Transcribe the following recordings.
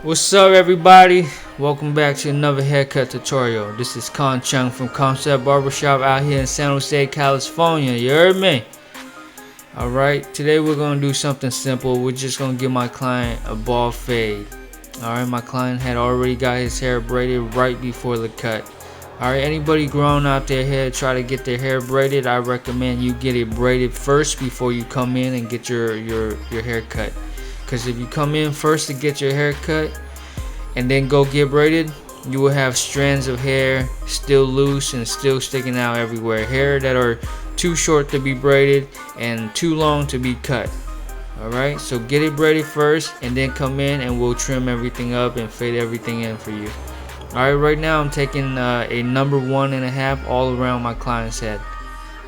What's up, everybody? Welcome back to another haircut tutorial. This is Con Chung from Concept Barbershop out here in San Jose, California. You heard me? Alright, today we're going to do something simple. We're just going to give my client a bald fade. Alright, my client had already got his hair braided right before the cut. Alright, anybody growing out their hair try to get their hair braided, I recommend you get it braided first before you come in and get your hair cut. Because if you come in first to get your hair cut and then go get braided, you will have strands of hair still loose and still sticking out everywhere. Hair that are too short to be braided and too long to be cut. Alright, so get it braided first and then come in and we'll trim everything up and fade everything in for you. Alright, right now I'm taking a number 1.5 all around my client's head.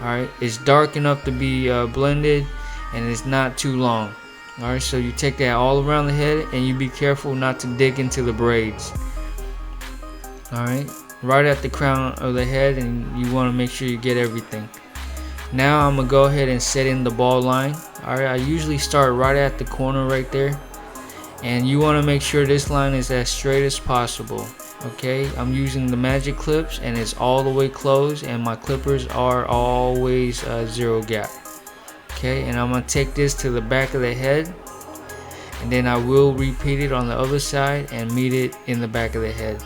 Alright, it's dark enough to be blended and it's not too long. Alright, so you take that all around the head and you be careful not to dig into the braids. Alright, right at the crown of the head, and you want to make sure you get everything. Now I'm going to go ahead and set in the ball line. Alright, I usually start right at the corner right there. And you want to make sure this line is as straight as possible. Okay, I'm using the magic clips and it's all the way closed, and my clippers are always zero gap. Okay, and I'm going to take this to the back of the head, and then I will repeat it on the other side and meet it in the back of the head.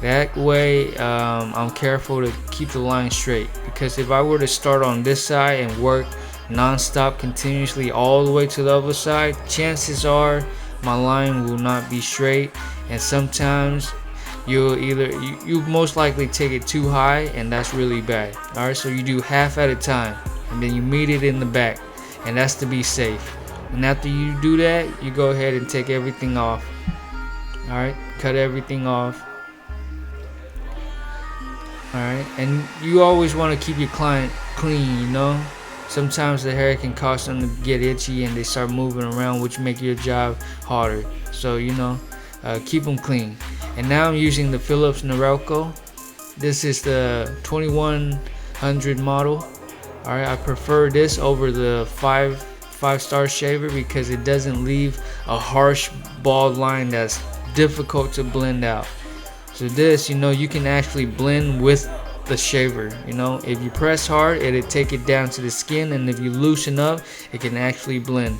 That way I'm careful to keep the line straight, because if I were to start on this side and work non-stop continuously all the way to the other side, chances are my line will not be straight, and sometimes you'll you most likely take it too high, and that's really bad. Alright, so you do half at a time and then you meet it in the back, and that's to be safe. And after you do that, you go ahead and take everything off. Alright, cut everything off. Alright, and you always want to keep your client clean, you know. Sometimes the hair can cause them to get itchy and they start moving around, which make your job harder. So, you know, keep them clean. And now I'm using the Philips Norelco. This is the 2100 model. Alright, I prefer this over the five-star shaver because it doesn't leave a harsh bald line that's difficult to blend out. So this, you know, you can actually blend with the shaver. You know, if you press hard, it'll take it down to the skin, and if you loosen up, it can actually blend.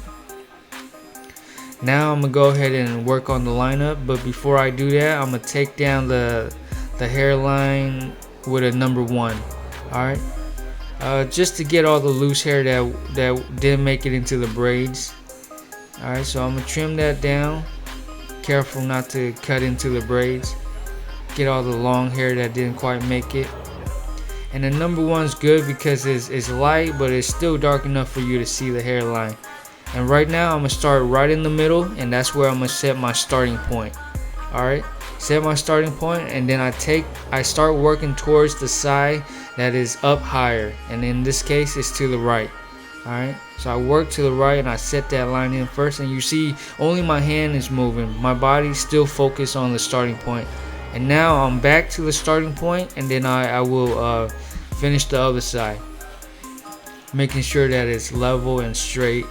Now I'm gonna go ahead and work on the lineup, but before I do that, I'm gonna take down the hairline with a number 1. Alright, just to get all the loose hair that didn't make it into the braids. Alright, so I'm gonna trim that down, careful not to cut into the braids. Get all the long hair that didn't quite make it. And the number 1's good because it's light, but it's still dark enough for you to see the hairline. And right now I'm gonna start right in the middle, and that's where I'm gonna set my starting point. Alright, set my starting point, and then I start working towards the side that is up higher, and in this case it's to the right. Alright, so I work to the right and I set that line in first, and you see only my hand is moving, my body's still focused on the starting point. And now I'm back to the starting point, and then I will finish the other side, making sure that it's level and straight.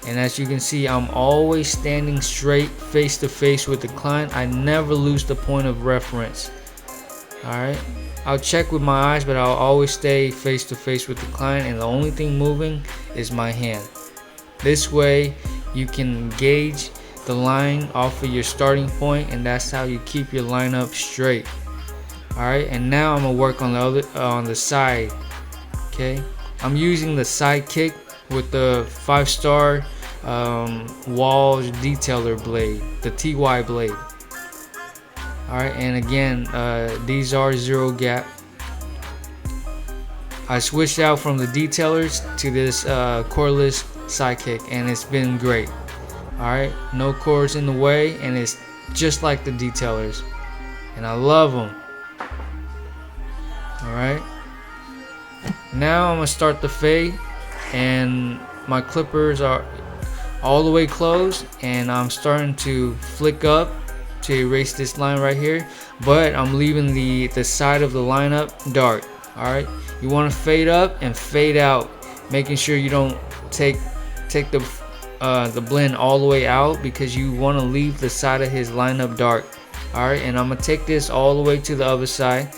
And as you can see, I'm always standing straight face to face with the client. I never lose the point of reference. Alright, I'll check with my eyes, but I'll always stay face to face with the client, and the only thing moving is my hand. This way you can gauge the line off of your starting point, and that's how you keep your lineup straight. Alright, and now I'm gonna work on the side. Okay, I'm using the sidekick with the 5-star wahl detailer blade, the TY blade. Alright, and again, these are zero gap. I switched out from the detailers to this cordless sidekick, and it's been great. Alright, no cords in the way, and it's just like the detailers, and I love them. Alright, now I'm gonna start the fade, and my clippers are all the way closed, and I'm starting to flick up to erase this line right here, but I'm leaving the side of the lineup dark. Alright, you want to fade up and fade out, making sure you don't take the the blend all the way out because you want to leave the side of his lineup dark. Alright, and I'm gonna take this all the way to the other side.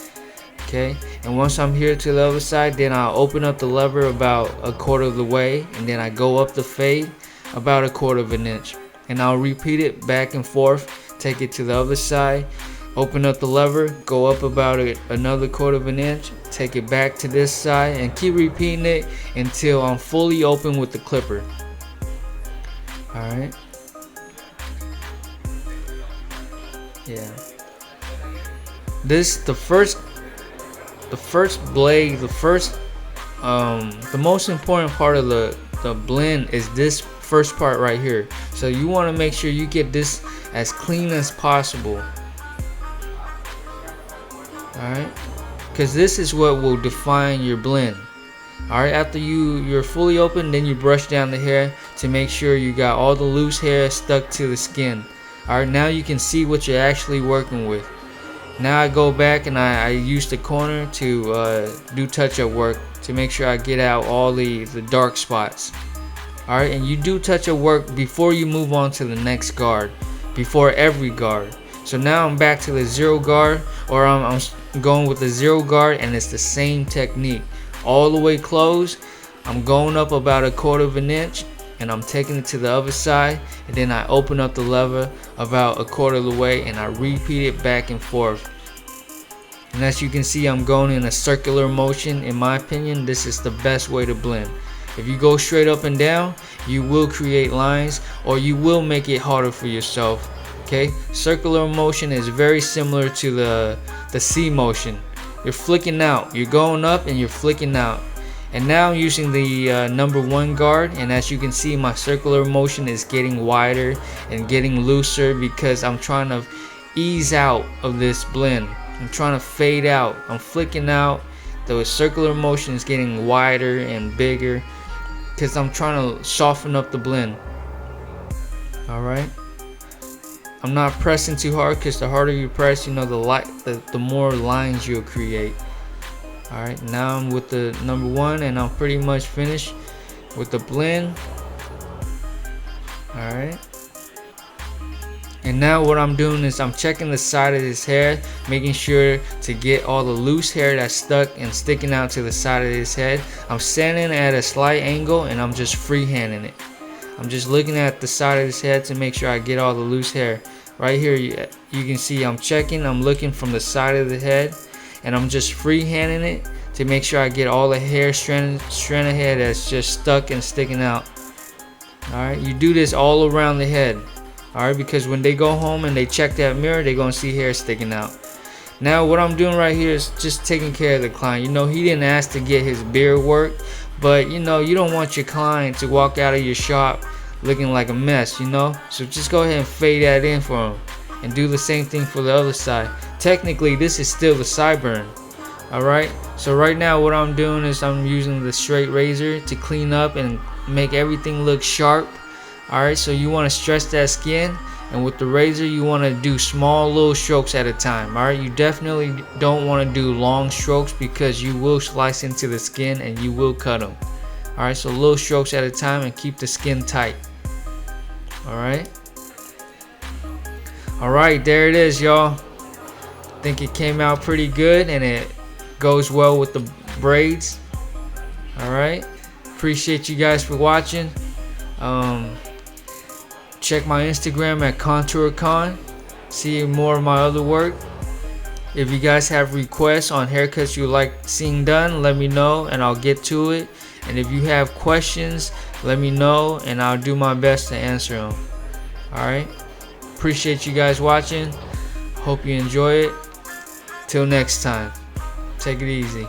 Okay, and once I'm here to the other side, then I'll open up the lever about 1/4 of the way, and then I go up the fade about 1/4 of an inch, and I'll repeat it back and forth. Take it to the other side, open up the lever, go up about another 1/4 of an inch, take it back to this side, and keep repeating it until I'm fully open with the clipper. Alright. Yeah. This the first blade, the most important part of the blend is this first part right here. So you want to make sure you get this as clean as possible. Alright, because this is what will define your blend. Alright, after you're fully open, then you brush down the hair to make sure you got all the loose hair stuck to the skin. Alright, now you can see what you're actually working with. Now I go back and I use the corner to do touch-up work to make sure I get out all the dark spots. Alright, and you do touch-up work before you move on to the next guard, before every guard. So now I'm back to the 0 guard, or I'm going with the 0 guard, and it's the same technique. All the way closed, I'm going up about 1/4 of an inch, and I'm taking it to the other side, and then I open up the lever about 1/4 of the way, and I repeat it back and forth. And as you can see, I'm going in a circular motion. In my opinion, this is the best way to blend. If you go straight up and down, you will create lines, or you will make it harder for yourself. Okay, circular motion is very similar to the C motion. You're flicking out, you're going up and you're flicking out. And now I'm using the number 1 guard, and as you can see, my circular motion is getting wider and getting looser because I'm trying to ease out of this blend. I'm trying to fade out. I'm flicking out. The circular motion is getting wider and bigger because I'm trying to soften up the blend. Alright, I'm not pressing too hard because the harder you press, you know, the more lines you'll create. Alright, now I'm with the number 1, and I'm pretty much finished with the blend. Alright, and now what I'm doing is I'm checking the side of his hair, making sure to get all the loose hair that's stuck and sticking out to the side of his head. I'm standing at a slight angle, and I'm just freehanding it. I'm just looking at the side of his head to make sure I get all the loose hair. Right here, you can see I'm checking, I'm looking from the side of the head, and I'm just freehanding it to make sure I get all the hair strand of hair that's just stuck and sticking out. Alright, you do this all around the head. Alright, because when they go home and they check that mirror, they're gonna see hair sticking out. Now what I'm doing right here is just taking care of the client. You know, he didn't ask to get his beard worked, but you know, you don't want your client to walk out of your shop looking like a mess, you know. So just go ahead and fade that in for him, and do the same thing for the other side. Technically, this is still the sideburn. Alright, so right now what I'm doing is I'm using the straight razor to clean up and make everything look sharp. Alright, so you want to stretch that skin, and with the razor you want to do small little strokes at a time. Alright, you definitely don't want to do long strokes because you will slice into the skin and you will cut them. Alright, so little strokes at a time and keep the skin tight. Alright, there it is, y'all. I think it came out pretty good, and it goes well with the braids. Alright, appreciate you guys for watching. Check my Instagram at ContourCon. See more of my other work. If you guys have requests on haircuts you like seeing done, let me know and I'll get to it. And if you have questions, let me know and I'll do my best to answer them. Alright, appreciate you guys watching. Hope you enjoy it. Till next time, take it easy.